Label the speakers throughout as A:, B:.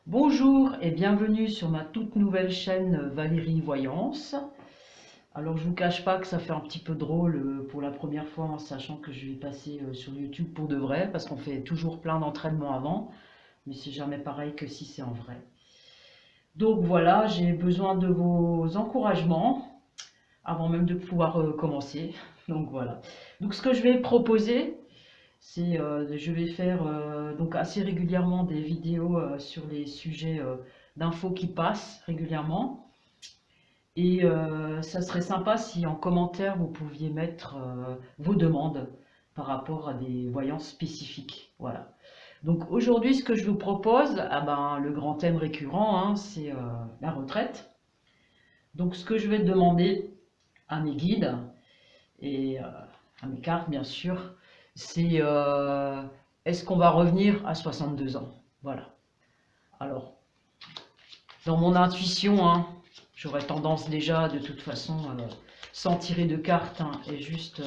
A: Bonjour et bienvenue sur ma toute nouvelle chaîne Valérie Voyance. Alors je vous cache pas que ça fait un petit peu drôle pour la première fois en sachant que je vais passer sur YouTube pour de vrai parce qu'on fait toujours plein d'entraînements avant, mais c'est jamais pareil que si c'est en vrai. Donc voilà, j'ai besoin de vos encouragements avant même de pouvoir commencer. Donc voilà. Donc ce que je vais proposer, c'est je vais faire donc assez régulièrement des vidéos sur les sujets d'infos qui passent régulièrement. Et ça serait sympa si en commentaire vous pouviez mettre vos demandes par rapport à des voyances spécifiques. Voilà. Donc aujourd'hui, ce que je vous propose, ah ben, le grand thème récurrent, hein, c'est la retraite. Donc ce que je vais demander à mes guides et à mes cartes, bien sûr, c'est est-ce qu'on va revenir à 62 ans? Voilà. Alors, dans mon intuition, hein, j'aurais tendance déjà, de toute façon, sans tirer de cartes, hein, et juste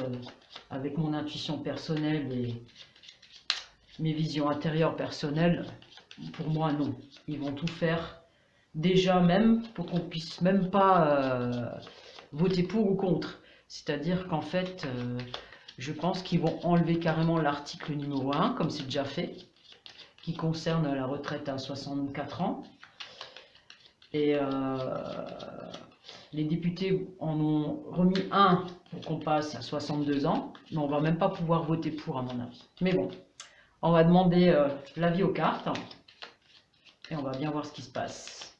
A: avec mon intuition personnelle et mes visions intérieures personnelles, pour moi, non. Ils vont tout faire, déjà même, pour qu'on puisse même pas voter pour ou contre. C'est-à-dire qu'en fait, je pense qu'ils vont enlever carrément l'article numéro 1, comme c'est déjà fait, qui concerne la retraite à 64 ans. Et les députés en ont remis un pour qu'on passe à 62 ans, mais on va même pas pouvoir voter pour, à mon avis. Mais bon, on va demander l'avis aux cartes, et on va bien voir ce qui se passe.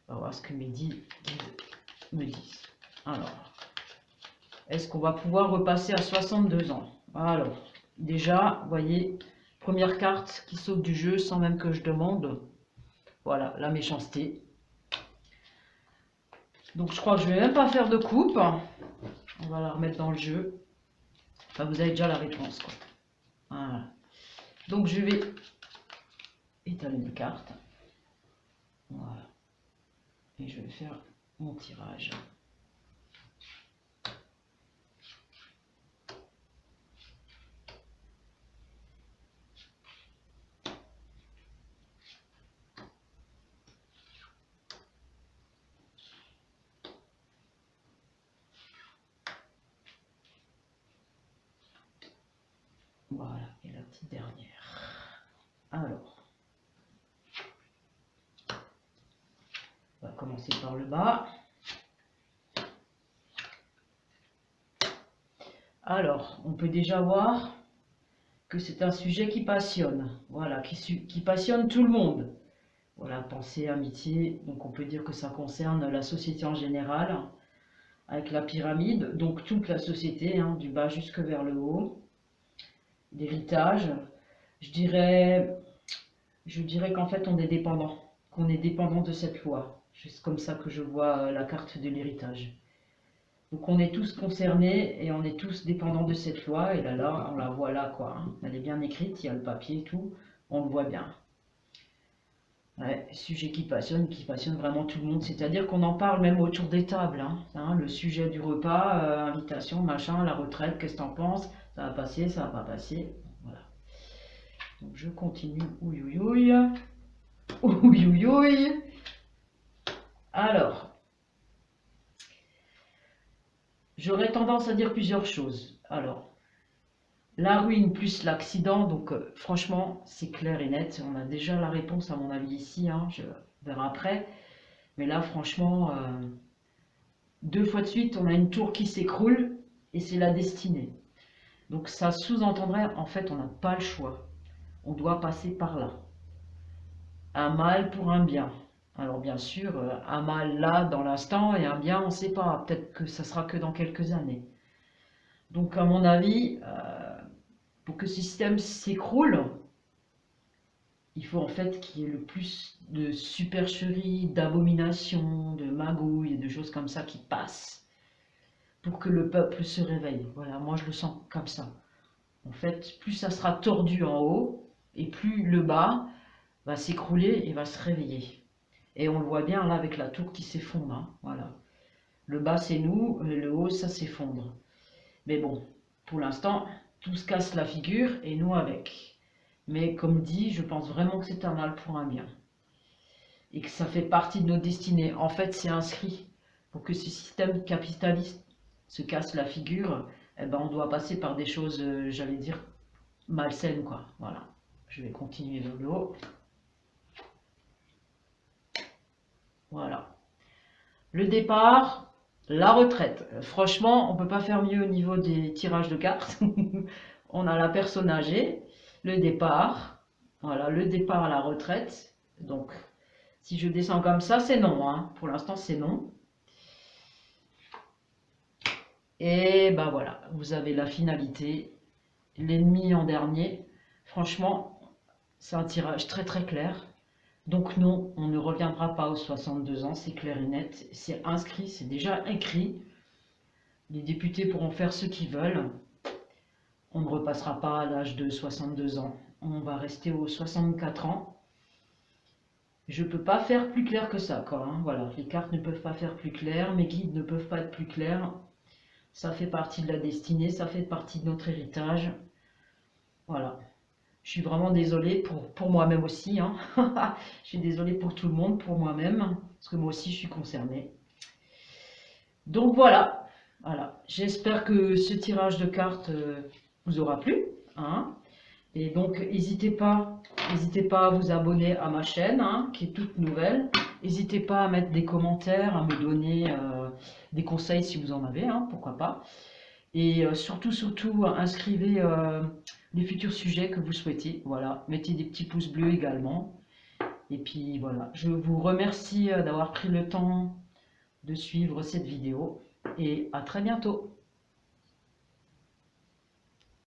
A: On va voir ce que mes guides me disent. Alors, est-ce qu'on va pouvoir repasser à 62 ans? Alors, déjà, vous voyez, première carte qui saute du jeu sans même que je demande. Voilà, la méchanceté. Donc je crois que je vais même pas faire de coupe. On va la remettre dans le jeu. Enfin, vous avez déjà la réponse, quoi. Voilà. Donc je vais étaler mes cartes. Voilà. Et je vais faire mon tirage. Voilà, et la petite dernière. Alors, on va commencer par le bas. Alors, on peut déjà voir que c'est un sujet qui passionne. Voilà, qui passionne tout le monde. Voilà, pensée, amitié. Donc on peut dire que ça concerne la société en général, avec la pyramide, donc toute la société, hein, du bas jusque vers le haut. L'héritage, je dirais, je dirais qu'en fait on est dépendant, qu'on est dépendant de cette loi. C'est comme ça que je vois la carte de l'héritage. Donc on est tous concernés et on est tous dépendants de cette loi. Et là, on la voit là, quoi, hein. Elle est bien écrite, il y a le papier et tout, on le voit bien. Ouais, sujet qui passionne vraiment tout le monde. C'est-à-dire qu'on en parle même autour des tables, hein, le sujet du repas, invitation, machin, la retraite, qu'est-ce que t'en penses? Ça va passer, ça va pas passer. Voilà. Donc je continue. Ouïe, ouïe, ouïe. Ouïe, ouïe, ouïe. Alors, j'aurais tendance à dire plusieurs choses. Alors, la ruine plus l'accident, donc franchement, c'est clair et net. On a déjà la réponse à mon avis ici, hein, je verrai après. Mais là, franchement, deux fois de suite, on a une tour qui s'écroule et c'est la destinée. Donc ça sous-entendrait, en fait, on n'a pas le choix. On doit passer par là. Un mal pour un bien. Alors bien sûr, un mal là dans l'instant et un bien, on ne sait pas. Peut-être que ça sera que dans quelques années. Donc à mon avis, pour que ce système s'écroule, il faut en fait qu'il y ait le plus de supercheries, d'abominations, de magouilles et de choses comme ça qui passent pour que le peuple se réveille. Voilà, moi je le sens comme ça. En fait, plus ça sera tordu en haut, et plus le bas va s'écrouler et va se réveiller. Et on le voit bien là avec la tour qui s'effondre, hein, voilà. Le bas c'est nous, le haut ça s'effondre. Mais bon, pour l'instant, tout se casse la figure et nous avec. Mais comme dit, je pense vraiment que c'est un mal pour un bien. et que ça fait partie de notre destinée. En fait, c'est inscrit. Pour que ce système capitaliste se casse la figure, eh ben, on doit passer par des choses, j'allais dire, malsaines, quoi. Voilà. Je vais continuer vers le haut. Voilà. Le départ, la retraite. Franchement, on ne peut pas faire mieux au niveau des tirages de cartes. On a la personne âgée, le départ, voilà, le départ à la retraite. Donc, si je descends comme ça, c'est non, hein. Pour l'instant, c'est non. Et ben voilà, vous avez la finalité, l'ennemi en dernier. Franchement, c'est un tirage très très clair. Donc non, on ne reviendra pas aux 62 ans, c'est clair et net. C'est inscrit, c'est déjà écrit. Les députés pourront faire ce qu'ils veulent. On ne repassera pas à l'âge de 62 ans. On va rester aux 64 ans. Je ne peux pas faire plus clair que ça, quoi, hein. Voilà, les cartes ne peuvent pas faire plus clair, mes guides ne peuvent pas être plus clairs. Ça fait partie de la destinée, ça fait partie de notre héritage. Voilà. Je suis vraiment désolée pour moi-même aussi, hein. Je suis désolée pour tout le monde, pour moi-même, parce que moi aussi je suis concernée. Donc voilà, voilà. J'espère que ce tirage de cartes vous aura plu, hein. Et donc n'hésitez pas à vous abonner à ma chaîne, hein, qui est toute nouvelle. N'hésitez pas à mettre des commentaires, à me donner des conseils si vous en avez, hein, pourquoi pas. Et surtout, inscrivez les futurs sujets que vous souhaitez. Voilà, mettez des petits pouces bleus également. Et puis voilà, je vous remercie d'avoir pris le temps de suivre cette vidéo et à très bientôt.